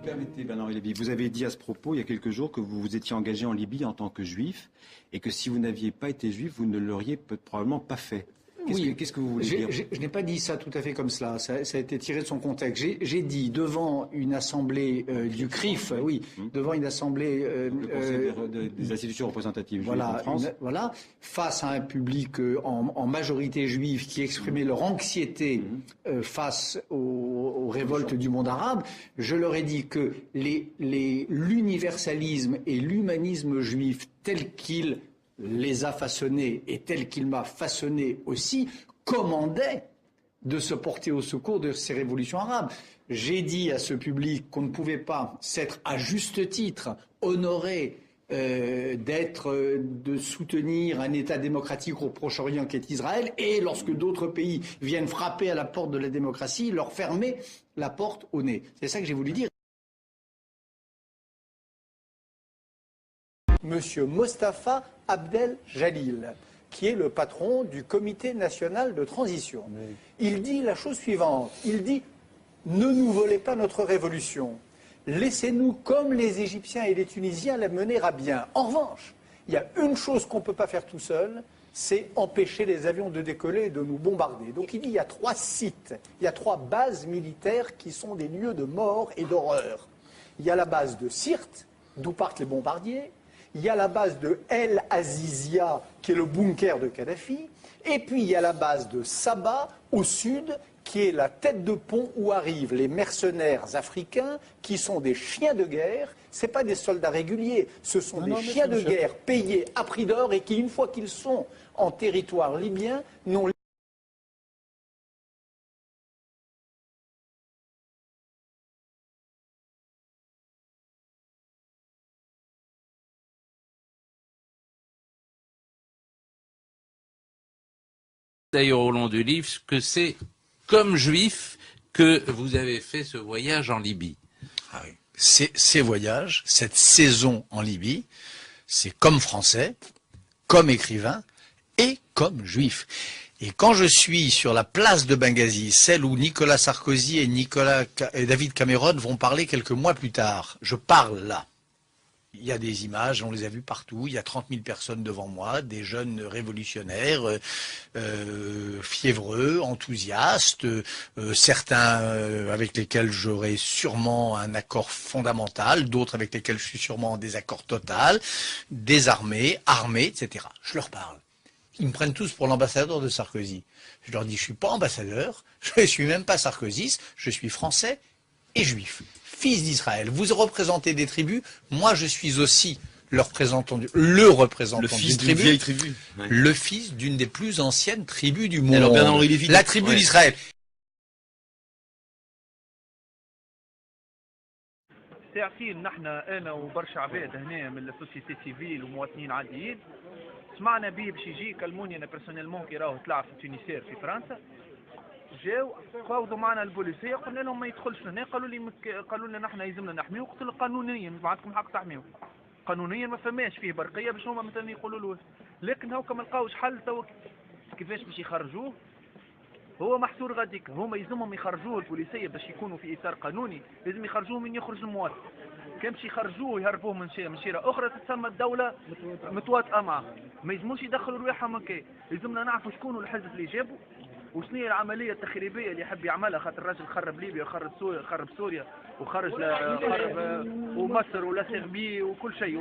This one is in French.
permettez, Bernard Lévy, vous avez dit à ce propos, il y a quelques jours, que vous vous étiez engagé en Libye en tant que juif, et que si vous n'aviez pas été juif, vous ne l'auriez probablement pas fait. Qu'est-ce que vous voulez dire? Je n'ai pas dit ça tout à fait comme cela. Ça a été tiré de son contexte. J'ai dit devant une assemblée du CRIF, devant une assemblée le Conseil des institutions représentatives juives en France, face à un public en majorité juive qui exprimait leur anxiété face aux révoltes du monde arabe, je leur ai dit que l'universalisme et l'humanisme juif tel qu'il les a façonnés et tel qu'il m'a façonné aussi, commandait de se porter au secours de ces révolutions arabes. J'ai dit à ce public qu'on ne pouvait pas s'être à juste titre honoré de soutenir un État démocratique au Proche-Orient qu'est Israël, et lorsque d'autres pays viennent frapper à la porte de la démocratie, leur fermer la porte au nez. C'est ça que j'ai voulu dire. Monsieur Mostafa Abdel Jalil, qui est le patron du Comité national de transition. Oui. Il dit la chose suivante, il dit « Ne nous volez pas notre révolution, laissez-nous comme les Égyptiens et les Tunisiens la mener à bien. En revanche, il y a une chose qu'on ne peut pas faire tout seul, c'est empêcher les avions de décoller et de nous bombarder. » Donc il dit il y a 3 sites, il y a 3 bases militaires qui sont des lieux de mort et d'horreur. Il y a la base de Sirte, d'où partent les bombardiers. Il y a la base de El Azizia, qui est le bunker de Kadhafi, et puis il y a la base de Saba, au sud, qui est la tête de pont où arrivent les mercenaires africains, qui sont des chiens de guerre. Ce ne sont pas des soldats réguliers, ce sont des chiens de guerre payés à prix d'or et qui, une fois qu'ils sont en territoire libyen, n'ont d'ailleurs au long du livre que c'est comme juif que vous avez fait ce voyage en Libye. Ah oui. Ces voyages, cette saison en Libye, c'est comme français, comme écrivain et comme juif. Et quand je suis sur la place de Benghazi, celle où Nicolas Sarkozy et David Cameron vont parler quelques mois plus tard, je parle là. Il y a des images, on les a vues partout, il y a 30 000 personnes devant moi, des jeunes révolutionnaires, fiévreux, enthousiastes, certains avec lesquels j'aurai sûrement un accord fondamental, d'autres avec lesquels je suis sûrement en désaccord total, désarmés, armés, etc. Je leur parle. Ils me prennent tous pour l'ambassadeur de Sarkozy. Je leur dis, je ne suis pas ambassadeur, je ne suis même pas sarkozyste, je suis français et juif. Fils d'Israël, vous représentez des tribus, moi je suis aussi le représentant d'une vieille tribu, ouais. Le fils d'une des plus anciennes tribus du monde, alors, la tribu d'Israël. ساعتين نحن انا وبرشا عباد هنا من السوسيتي سيفيل ومواطنين عاديين سمعنا بيه باش يجي كلموني انا بيرسونيلمون كي راهو طلع في تونسير في فرنسا جاو فاوضوا معنا البوليسيه قلنا لهم ما يدخلش لهنا قالوا لنا نحن يلزمنا نحميو قلت له قانونيا ما عندكم حق تحميو قانونيا ما فماش فيه برقيه باش هما مثلا يقولوا له لكن هاكا ما لقاوش حل توا كيفاش باش يخرجوه هو محصور غاديك هما يلزمهم يخرجوه البوليسيه باش يكونوا في اطار قانوني لازم يخرجوه من يخرج المواطن كان باش يخرجوه يهربوه من شيره اخرى تسمى الدوله متواطئه معه ما يلزموش يدخلوا رواحهم هكا لازمنا نعرفوا شكون الحزب اللي جابه وشنو هي العمليه التخريبيه اللي يحب يعملها خاطر الراجل خرب ليبيا وخرب سوريا وخرب ومصر ولا سيربي وكل شيء